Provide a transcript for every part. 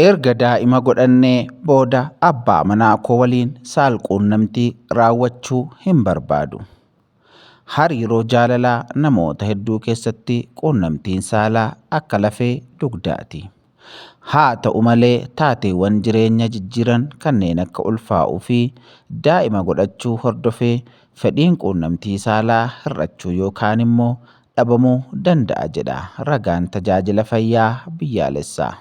Erga daa'ima godhannee booda abbaa manaa koo waliin saalquunnamtii raawwachuu hin barbaadu. Hariiroo jaalalaa namoota hedduu keessatti quunnamtiin saalaa akka lafee dugdaati. Haa ta'u malee taateewwan jireenya jijjiiran kanneen akka ulfaa'uu fi daa'ima godhachuu hordofee fedhiin quunnamtii saalaa hir'achuu yookaan immoo dhabamuu danda'a jedha ragaan tajaajila fayyaa biyyaalessaa.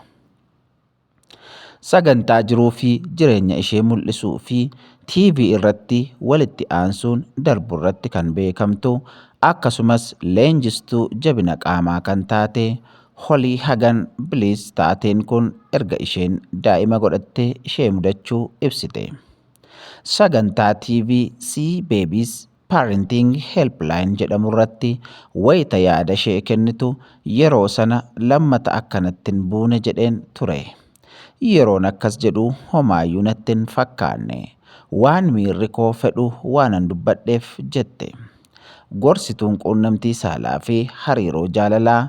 Sagantaa jiruu fi jireenya ishee mul'isuu fi TV irratti walitti aansuun darbu irratti kan beekamtu akkasumas leenjistuu jabina qaamaa kan taate Holly Hagan Bliss taateen kun erga isheen daa'ima godhattee ishee mudachuu ibsite. Sagantaa TV Sea Babies Parenting Helpline jedhamu irratti wayita yaada ishee kennitu yeroo sana lammata akkanatti hin buune jedheen ture. Yeroon akkas jedhu homaayyuu natti hin fakkaanne waan miirri koo fedhu waanan dubbadheef jette. Gorsituun quunnamtii saalaa fi hariiroo jaalalaa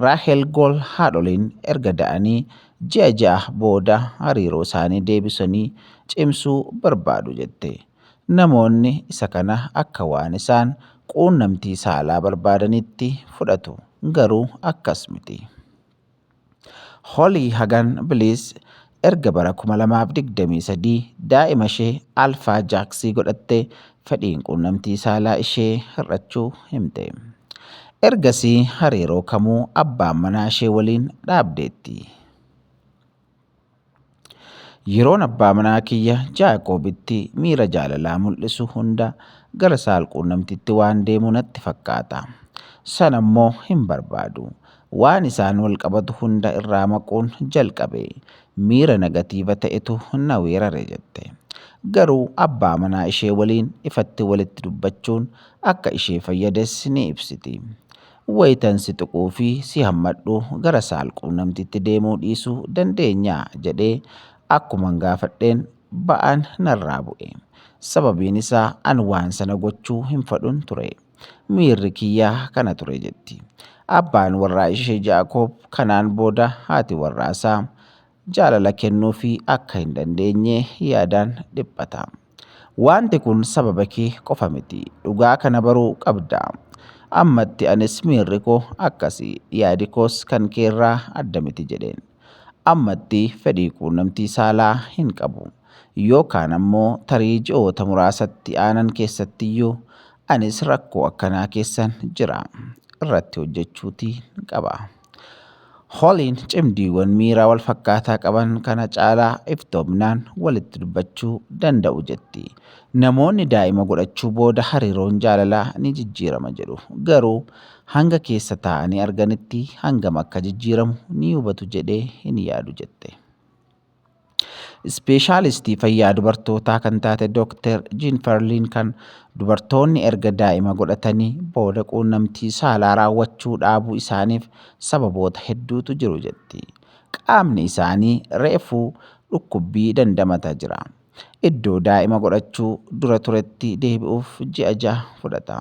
Raahel Gol haadholiin erga da'anii ji'a ja'a booda hariiroo isaanii deebisanii cimsuu barbaadu jette. Namoonni isa kana akka waan isaan quunnamtii saalaa barbaadanitti fudhatu garuu akkas miti. Holly Hagan Bliss erga bara 2023 daa'ima ishee Alfaa Jaaksii godhattee fedhiin quunnamtii saalaa ishee hir'achuu himte. Ergasii hariiroo kamuu abbaan manaa ishee waliin dhaabdeetti. Yeroon abbaa manaa kiyya Jaaqoobitti miira jaalalaa mul'isu hunda gara saalquunnamtiitti waan deemu natti fakkaata. Sana immoo hin barbaadu. Waan isaan wal qabatu hunda irraa maquun jalqabe miira negatiiva ta'etu na weerare jette. Garuu abbaa manaa ishee waliin ifatti walitti dubbachuun akka ishee fayyades ni ibsiti. Wayitan si tuquu fi si hammadhu gara saalquunnamtiitti deemuu dhiisuu dandeenyaa jedhee akkuman gaafadheen ba'aan narraa bu'e. Sababiin isaa an waan sana gochuu hin fedhun ture. Miirri kiyyaa kana ture jetti. Abbaan warraa ishee Jaaqoob kanaan booda haati warraasaa jaalala kennuu fi akka hin dandeenye yaadaan dhiphata. Wanti kun sababa kee qofa miti. Dhugaa kana baruu qabda. Ammatti anis miirri koo akkasii yaadi koos kan keerraa adda miti jedheen. Ammatti fedhii quunnamtii saalaa hin qabu. Yookaan ammoo tarii ji'oota muraasatti aanan keessattiyyuu anis rakkoo akkanaa keessan jira. Irratti hojjechuutii qaba. Holliin cimdiiwwan miiraa wal fakkaataa qaban kana caalaa iftoominaan walitti dubbachuu danda'u jetti. Namoonni daa'ima godhachuu booda hariiroon jaalalaa ni jijjiirama jedhu. Garuu hanga keessa taa'anii arganitti hangam akka jijjiiramu ni hubatu jedhee hin yaadu jette. Ispeeshaalistii fayyaa dubartootaa kan taate Dr. Jennifer Lincoln dubartoonni erga daa'ima godhatanii booda quunnamtii saalaa raawwachuu dhaabuu isaaniif sababoota hedduutu jiru jetti. Qaamni isaanii reefuu dhukkubbii dandamataa jira. Iddoo daa'ima godhachuu dura turetti deebi'uuf ji'a ja'a fudhata.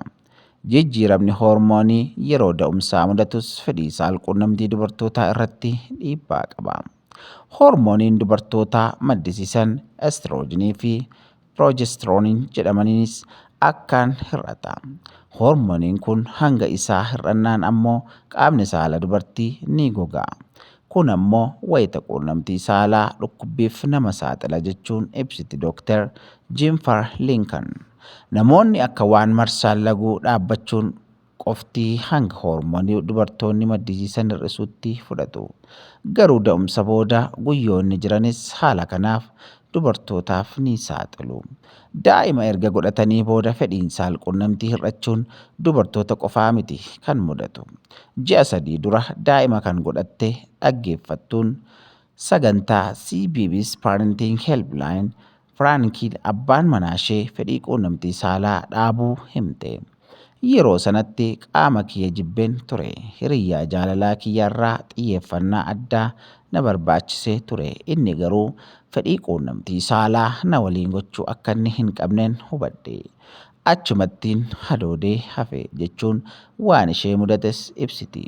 Jijjiiramni hoormoonii yeroo da'umsaa mudatus fedhii saalquunnamtii dubartootaa irratti dhiibbaa qaba. Hoormooniin dubartootaa maddisiisan estiroojinii fi piroojestirooniin jedhamaniis akkaan hir'ata. Hoormooniin kun hanga isaa hir'annaan ammoo qaamni saala dubartii ni goga'a. Kun ammoo wayita quunnamtii saalaa dhukkubbiif nama saaxila jechuun ibsiti Dr. Jennifer Lincoln. Namoonni akka waan marsaan laguu dhaabbachuun qoftii hanga hoormoonii dubartoonni maddisiisan hir'isuutti fudhatu. Garuu da'umsa booda guyyoonni jiranis haala kanaaf dubartootaaf ni saaxilu. Daa'ima erga godhatanii booda fedhiin saalquunnamtii hir'achuun dubartoota qofaa miti kan mudatu. Ji'a 3 dura daa'ima kan godhatte dhaggeeffattuun sagantaa CBB's Parenting Helpline Frankiin abbaan manaa ishee fedhii quunnamtii saalaa dhaabuu himte. Yeroo sanatti qaama kiyya jibbeen ture. Hiriyyaa jaalalaa kiyyarraa xiyyeeffannaa addaa na barbaachisee ture. Inni garuu fedhii quunnamtii saalaa na waliin gochuu akka inni hin qabneen hubadhe. Achumattiin hadoodee hafe jechuun waan ishee mudates ibsiti.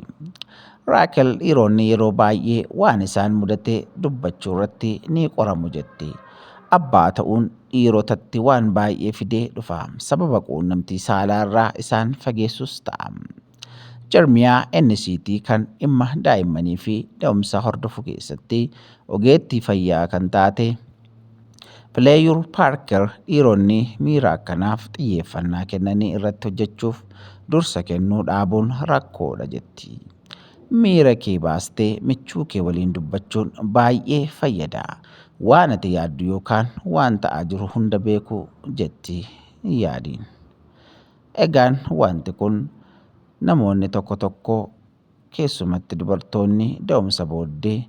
Raakel dhiironni yeroo baay'ee waan isaan mudate dubbachuu irratti ni qoramu jetti. Abbaa ta'uun dhiirotatti waan baay'ee fidee dhufa. Sababa quunnamtii saalaa irraa isaan fageessus ta'a. Jarmiyaa NCT kan dhimma daa'immanii fi da'umsa hordofu keessatti ogeettii fayyaa kan taate Fileeyur Paarker dhiironni miira akkanaaf xiyyeeffannaa kennanii irratti hojjechuuf dursa kennuu dhaabuun rakkoodha jetti. Miira kee baastee michuu kee waliin dubbachuun baay'ee fayyada. Waan ati yaaddu yookaan waan ta'aa jiru hunda beekuu jetti yaadiin. Egaan wanti kun namoonni tokko tokko keessumatti dubartoonni da'umsa booddee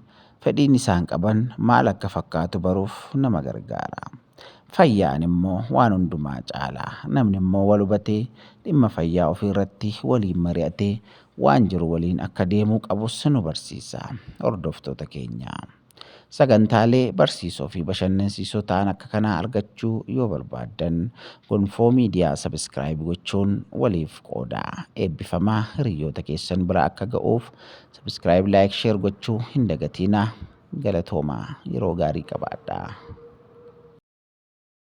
fedhiin isaan qaban maal akka fakkaatu baruuf nama gargaara. Fayyaan immoo waan hundumaa caala. Namni immoo wal hubatee dhimma fayyaa ofii irratti waliin mari'atee waan jiru waliin akka deemuu qabus nu barsiisa. Hordoftoota keenya. Sagantaalee barsiisoo fi bashannansiisoo ta'an akka kanaa argachuu yoo barbaaddan gonfoo miidiyaa sabiskiraayib gochuun waliif qooda. Eebbifamaa hiriyoota keessan bira akka ga'uuf sabiskiraayib laayik sheer gochuu hin dagatinaa. Galatoomaa yeroo gaarii qabaadhaa.